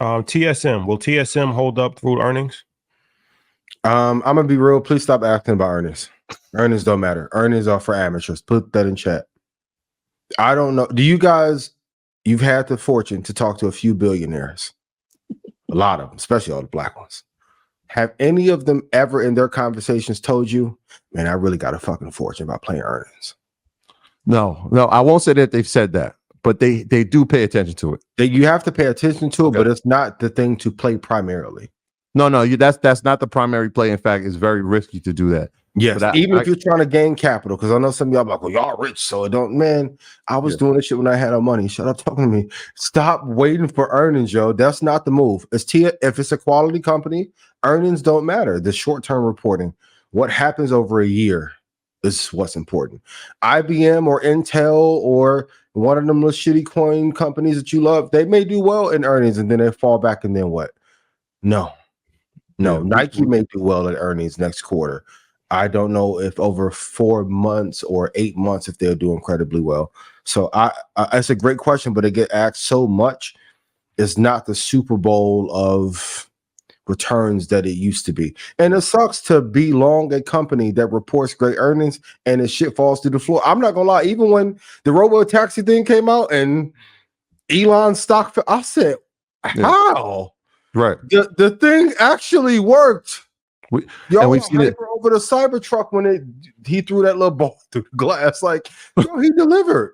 TSM. Will TSM hold up through earnings? I'm gonna be real. Please stop asking about earnings. Earnings don't matter. Earnings are for amateurs. Put that in chat. I don't know. Do you guys? You've had the fortune to talk to a few billionaires, a lot of them, especially all the black ones. Have any of them ever in their conversations told you, "Man, I really got a fucking fortune about playing earnings"? No, I won't say that they've said that, but they do pay attention to it. You have to pay attention to it, but it's not the thing to play primarily. No, that's not the primary play. In fact, it's very risky to do that. Yes, even if you're trying to gain capital, because I know some of y'all are like, well, y'all rich, so it don't. Man, I was doing this shit when I had no money. Shut up talking to me. Stop waiting for earnings, yo. That's not the move. If it's a quality company, earnings don't matter. The short-term reporting, what happens over a year is what's important. IBM or Intel or one of them little shitty coin companies that you love, they may do well in earnings and then they fall back, and then what? No, Nike may do well in earnings next quarter. I don't know if over 4 months or 8 months if they'll do incredibly well. So it's a great question, but it gets asked so much. It's not the Super Bowl of returns that it used to be. And it sucks to be long a company that reports great earnings and its shit falls through the floor. I'm not gonna lie, even when the robo taxi thing came out and Elon's stock, I said, how? Right. The thing actually worked. We've seen it over the Cybertruck when he threw that little ball through the glass. Like, he delivered.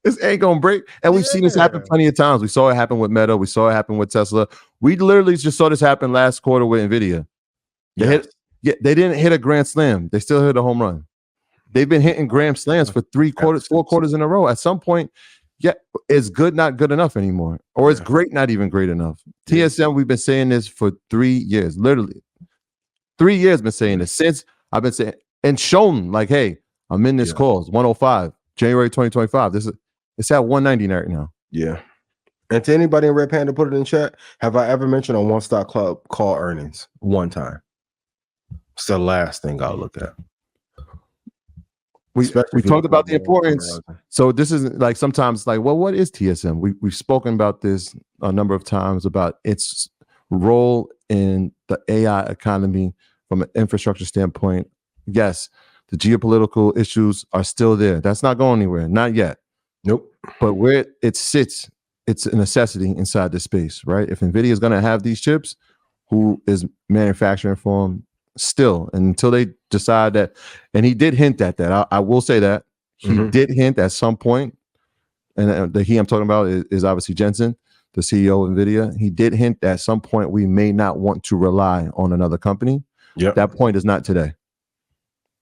This ain't gonna break. And we've seen this happen plenty of times. We saw it happen with Meta. We saw it happen with Tesla. We literally just saw this happen last quarter with NVIDIA. They didn't hit a grand slam. They still hit a home run. They've been hitting grand slams for 4 quarters in a row. At some point, it's good, not good enough anymore. Or it's great, not even great enough. TSM, we've been saying this for 3 years, literally. 3 years been saying this since I've been saying and shown like, hey, I'm in this cause 105, January 2025. It's at 190 right now. Yeah. And to anybody in Red Panda, put it in chat. Have I ever mentioned on One Stock Club call earnings one time? It's the last thing I'll look at. We talked about the importance. So this is like sometimes like, well, what is TSM? We've spoken about this a number of times about its role in the AI economy from an infrastructure standpoint. Yes, the geopolitical issues are still there. That's not going anywhere. Not yet. Nope. But where it sits, it's a necessity inside this space, right? If NVIDIA is going to have these chips, who is manufacturing for them still? And until they decide that, and he did hint at that. I will say that. He did hint at some point, and the he I'm talking about is obviously Jensen, the CEO of NVIDIA. He did hint that at some point we may not want to rely on another company. Yep. That point is not today.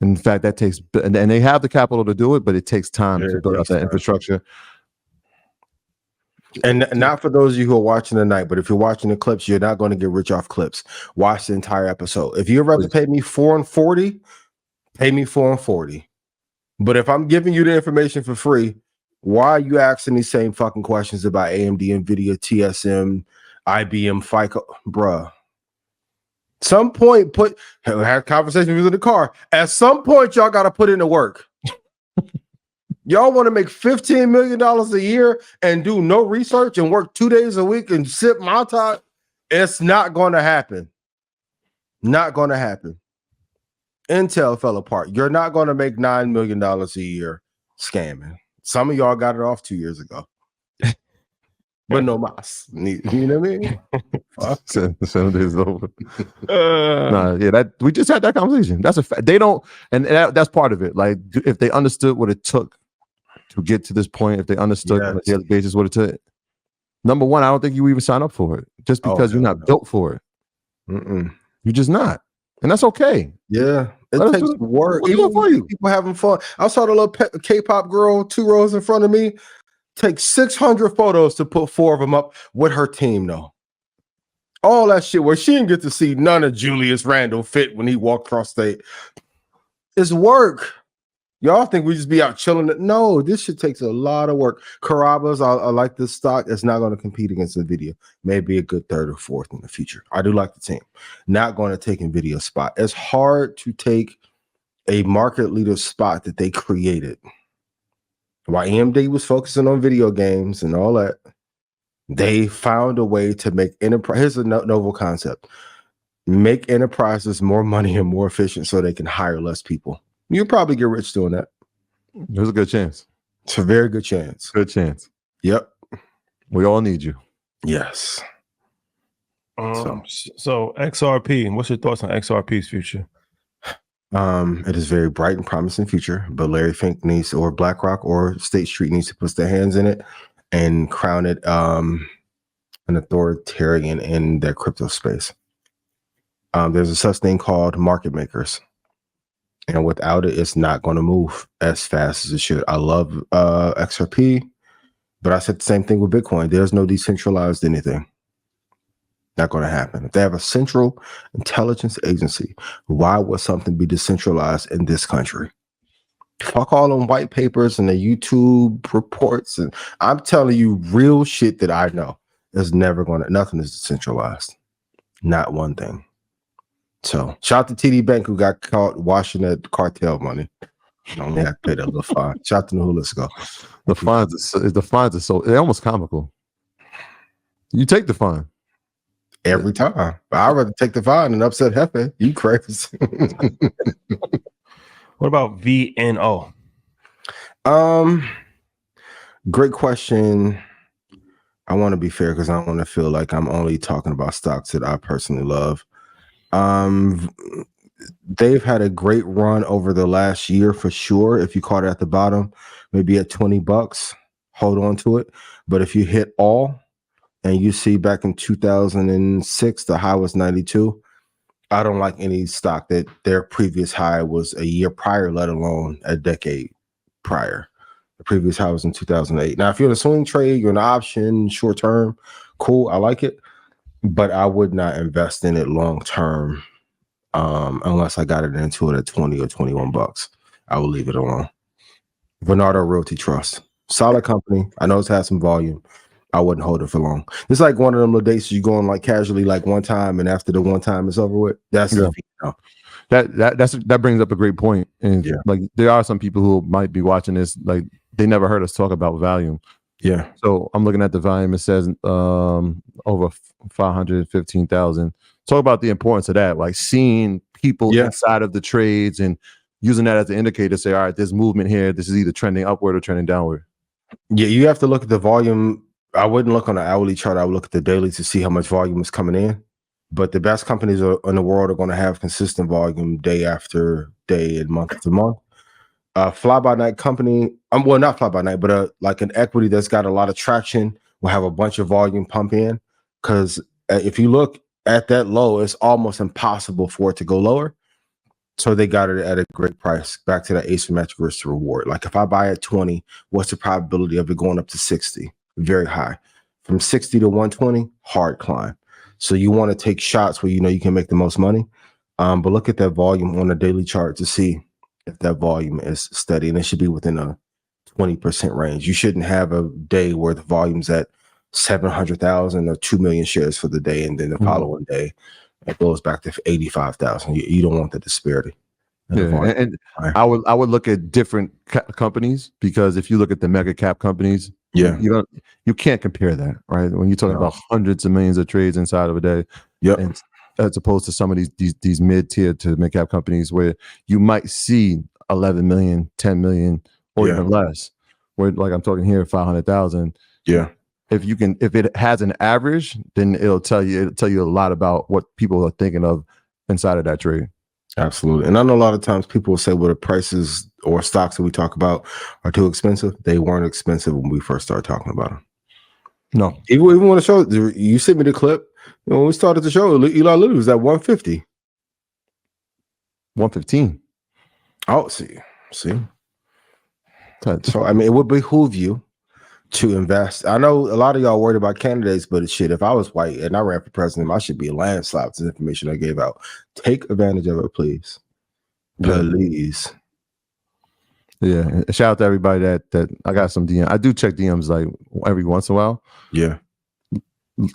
In fact, that takes, and they have the capital to do it, but it takes time to build up that infrastructure. And not for those of you who are watching tonight, but if you're watching the clips, you're not going to get rich off clips. Watch the entire episode. If you'd rather pay me $4.40, pay me $4.40. But if I'm giving you the information for free, why are you asking these same fucking questions about AMD, NVIDIA, TSM, IBM, FICO? Bruh. Some point, have conversations in the car. At some point, y'all got to put in the work. Y'all want to make $15 million a year and do no research and work 2 days a week and sip my time? It's not going to happen. Not going to happen. Intel fell apart. You're not going to make $9 million a year scamming. Some of y'all got it off 2 years ago. But no mas. You know what I mean? 7 days over. We just had that conversation. That's a fact. They don't, and that's part of it. Like, if they understood what it took to get to this point, if they understood on a daily basis what it took, number one, I don't think you even sign up for it just because you're not built for it. You're just not, and that's okay. Yeah, it takes work. Even for you, people having fun. I saw the little K-pop girl 2 rows in front of me take 600 photos to put 4 of them up with her team. Though all that shit where she didn't get to see none of Julius Randle fit when he walked across state. It's work. Y'all think we just be out chilling? No, this shit takes a lot of work. Carrabba's, I like this stock. It's not going to compete against NVIDIA. Maybe a good 3rd or 4th in the future. I do like the team. Not going to take NVIDIA's spot. It's hard to take a market leader spot that they created. While AMD was focusing on video games and all that, They found a way to make enterprise. Here's a novel concept: make enterprises more money and more efficient, so they can hire less people. You'll probably get rich doing that. There's a good chance. It's a very good chance. Good chance. Yep. We all need you. Yes. So XRP, what's your thoughts on XRP's future? It is very bright and promising future, but Larry Fink needs, or BlackRock or State Street needs to put their hands in it and crown it an authoritarian in their crypto space. There's a such thing called market makers, and without it, it's not going to move as fast as it should. I love XRP, but I said the same thing with Bitcoin. There's no decentralized anything. Not going to happen. If they have a central intelligence agency, why would something be decentralized in this country? Fuck all them white papers and the YouTube reports. And I'm telling you real shit that I know. There's never going to, nothing is decentralized. Not one thing. So shout out to TD Bank who got caught washing that cartel money. I only had to pay that little fine. Shout out to Nuhu. Let's go. The fines are so, they're almost comical. You take the fine. Every time. I'd rather take the fine and upset Hefe. You crazy. What about VNO? Great question. I want to be fair because I don't want to feel like I'm only talking about stocks that I personally love. They've had a great run over the last year for sure. If you caught it at the bottom, maybe at $20, hold on to it. But if you hit all, and you see back in 2006, the high was 92. I don't like any stock that their previous high was a year prior, let alone a decade prior. The previous high was in 2008. Now, if you're in a swing trade, you're an option, short term, cool, I like it. But I would not invest in it long term unless I got it into it at 20 or 21 bucks. I will leave it alone. Vornado Realty Trust. Solid company. I know it's had some volume. I wouldn't hold it for long. It's like one of them little dates you go on like casually, like one time, and after the one time is over with, that's that brings up a great point. And like there are some people who might be watching this, like they never heard us talk about volume. Yeah. So I'm looking at the volume. It says over 515,000. Talk about the importance of that, like seeing people inside of the trades and using that as an indicator to say, all right, there's movement here. This is either trending upward or trending downward. Yeah, you have to look at the volume. I wouldn't look on the hourly chart. I would look at the daily to see how much volume is coming in. But the best companies in the world are going to have consistent volume day after day and month after month. Fly-by-night company, well, not fly-by-night, but like an equity that's got a lot of traction will have a bunch of volume pump in. Because if you look at that low, it's almost impossible for it to go lower. So they got it at a great price. Back to that asymmetric risk to reward. Like if I buy at 20, what's the probability of it going up to 60? Very high. From 60 to 120, hard climb. So you want to take shots where you know you can make the most money. But look at that volume on the daily chart to see if that volume is steady. And it should be within a 20% range. You shouldn't have a day where the volume's at 700,000 or 2 million shares for the day. And then the following day, it goes back to 85,000. You don't want the disparity. And I would look at different companies, because if you look at the mega cap companies, you can't compare that, right? When you're talking about hundreds of millions of trades inside of a day, and as opposed to some of these mid-tier to mid-cap companies where you might see 11 million, 10 million, or even less. Where like I'm talking here, 500,000. Yeah. If it has an average, then it'll tell you a lot about what people are thinking of inside of that trade. Absolutely. And I know a lot of times people will say, well, the prices or stocks that we talk about are too expensive. They weren't expensive when we first started talking about them. No. Even when the show, you sent me the clip. You know, when we started the show, Eli Lilly was at 150. 115. Oh, see. So, I mean, it would behoove you to invest. I know a lot of y'all worried about candidates, but shit, if I was white and I ran for president, I should be a landslide with the information I gave out. Take advantage of it, please. Please. Yeah. Shout out to everybody that I got some DM. I do check DMs like every once in a while. Yeah.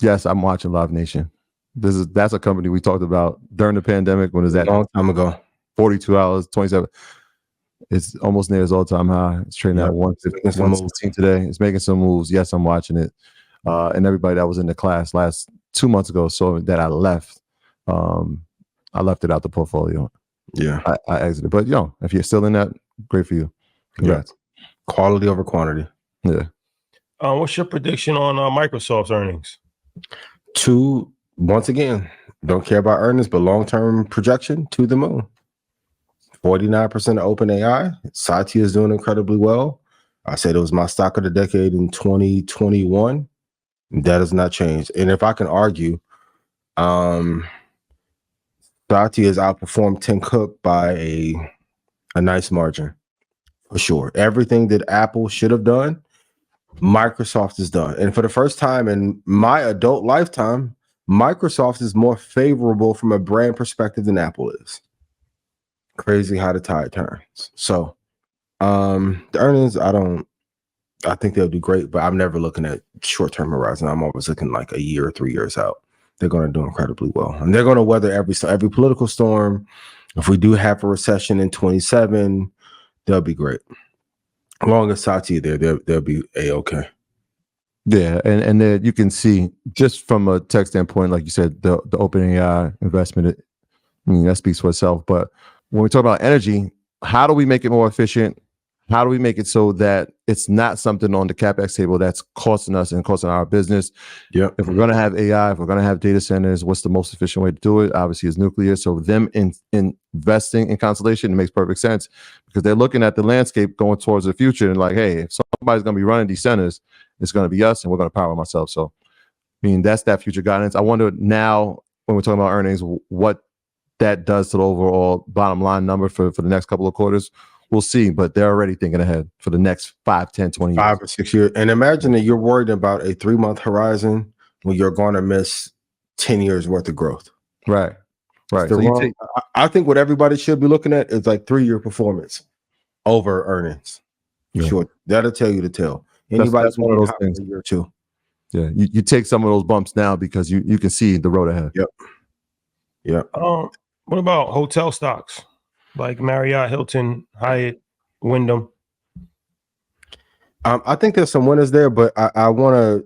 Yes, I'm watching Live Nation. That's a company we talked about during the pandemic. When is that? A long time ago. 42 hours, 27. It's almost near its all-time high. It's trading at 115 today. It's making some moves. Yes, I'm watching it. and everybody that was in the class last 2 months ago. So that I left it out the portfolio. Yeah. I exited. But if you're still in that, great for you. Congrats. Yeah. Quality over quantity. Yeah. What's your prediction on Microsoft's earnings? Once again, don't care about earnings, but long-term projection to the moon. 49% of OpenAI. Satya is doing incredibly well. I said it was my stock of the decade in 2021. That has not changed. And if I can argue, Satya has outperformed Tim Cook by a nice margin, for sure. Everything that Apple should have done, Microsoft has done. And for the first time in my adult lifetime, Microsoft is more favorable from a brand perspective than Apple is. Crazy how the tide turns. So the earnings, I think they'll do great, but I'm never looking at short-term horizon. I'm always looking like a year or 3 years out. They're going to do incredibly well. And they're going to weather every political storm. If we do have a recession in 27, they'll be great. As long as Satya there, they'll be A-okay. Yeah, and then you can see just from a tech standpoint, like you said, the OpenAI investment, that speaks for itself. But when we talk about energy, how do we make it more efficient? How do we make it so that it's not something on the CapEx table that's costing us and costing our business? Yeah. If we're going to have AI, if we're going to have data centers, what's the most efficient way to do it? Obviously, is nuclear. So them investing in Constellation, it makes perfect sense because they're looking at the landscape going towards the future and like, hey, if somebody's going to be running these centers, it's going to be us and we're going to power them ourselves. So, that's that future guidance. I wonder now when we're talking about earnings, what that does to the overall bottom line number for the next couple of quarters. We'll see, but they're already thinking ahead for the next 5, 10, 20 years. 5 or 6 years. And imagine that you're worried about a 3-month horizon when you're going to miss 10 years worth of growth. Right. So I think what everybody should be looking at is like 3-year performance over earnings. Yeah. Sure. That'll tell you the tell. That's one of those things. A year or two. Yeah. You take some of those bumps now because you can see the road ahead. Yep. What about hotel stocks like Marriott, Hilton, Hyatt, Wyndham? I think there's some winners there, but I want to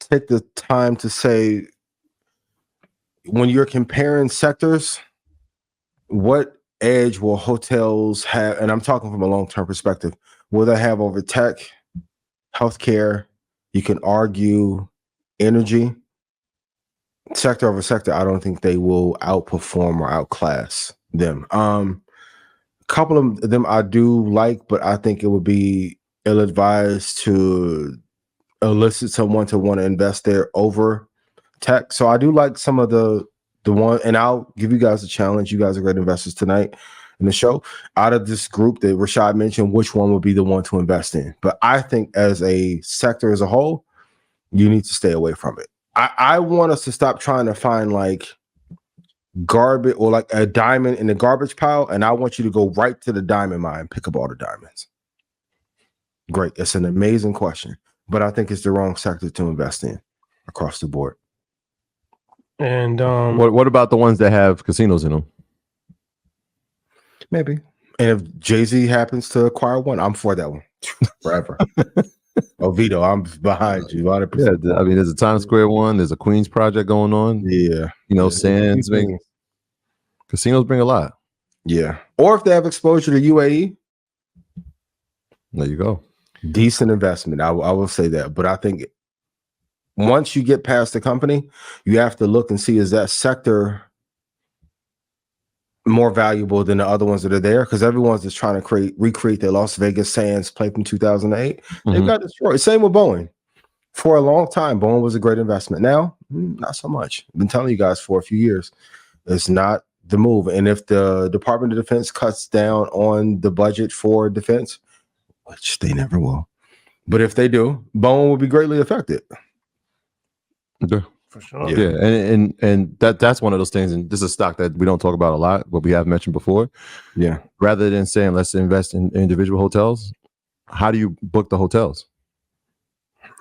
take the time to say when you're comparing sectors, what edge will hotels have? And I'm talking from a long-term perspective. Will they have over tech, healthcare? You can argue energy. Sector over sector, I don't think they will outperform or outclass them. A couple of them I do like, but I think it would be ill-advised to elicit someone to want to invest there over tech. So I do like some of the one, and I'll give you guys a challenge. You guys are great investors tonight in the show. Out of this group that Rashad mentioned, which one would be the one to invest in? But I think as a sector as a whole, you need to stay away from it. I want us to stop trying to find like garbage or like a diamond in the garbage pile, and I want you to go right to the diamond mine and pick up all the diamonds. Great. It's an amazing question, but I think it's the wrong sector to invest in across the board. And what about the ones that have casinos in them? Maybe. And if Jay-Z happens to acquire one, I'm for that one forever. Vito, I'm behind you. 100%. Yeah, I mean, there's a Times Square one. There's a Queens project going on. Yeah. Sands. Casinos bring a lot. Yeah. Or if they have exposure to UAE. There you go. Decent investment. I will say that. But I think once you get past the company, you have to look and see, is that sector more valuable than the other ones that are there? Because everyone's just trying to recreate their Las Vegas Sands play from 2008. They got destroyed. Same with Boeing. For a long time, Boeing was a great investment. Now, not so much. I've been telling you guys for a few years, it's not the move. And if the Department of Defense cuts down on the budget for defense, which they never will, but if they do, Boeing will be greatly affected. Yeah. For sure. Yeah, and that's one of those things, and this is a stock that we don't talk about a lot, but we have mentioned before. Yeah. Rather than saying let's invest in individual hotels, how do you book the hotels?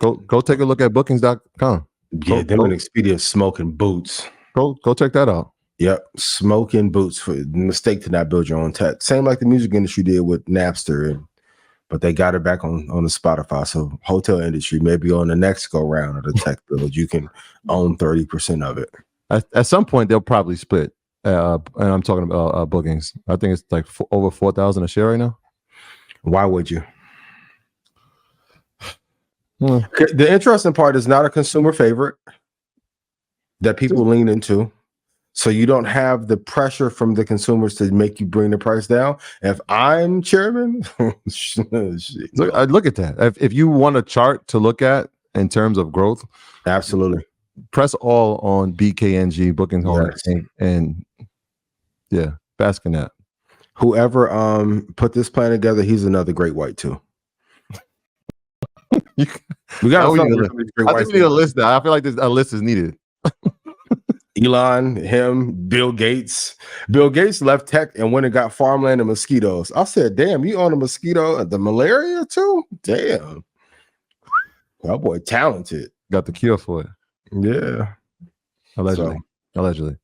Go take a look at bookings.com. Yeah, them and Expedia smoking boots. Go check that out. Yep, smoking boots. For the mistake to not build your own tech. Same like the music industry did with Napster and but they got it back on the Spotify. So hotel industry, maybe on the next go round of the tech build, you can own 30% of it. At some point, they'll probably split. And I'm talking about bookings. I think it's like over 4,000 a share right now. Why would you? The interesting part is not a consumer favorite that people lean into. So you don't have the pressure from the consumers to make you bring the price down. If I'm chairman, look at that. If you want a chart to look at in terms of growth, absolutely. Press all on BKNG booking and yeah, bask in that. Whoever put this plan together, he's another great white too. We got we need a list now. I feel like a list is needed. Elon, him, Bill Gates. Bill Gates left tech and went and got farmland and mosquitoes. I said, damn, you own a mosquito, the malaria too? Damn. That boy talented. Got the cure for it. Yeah. Allegedly.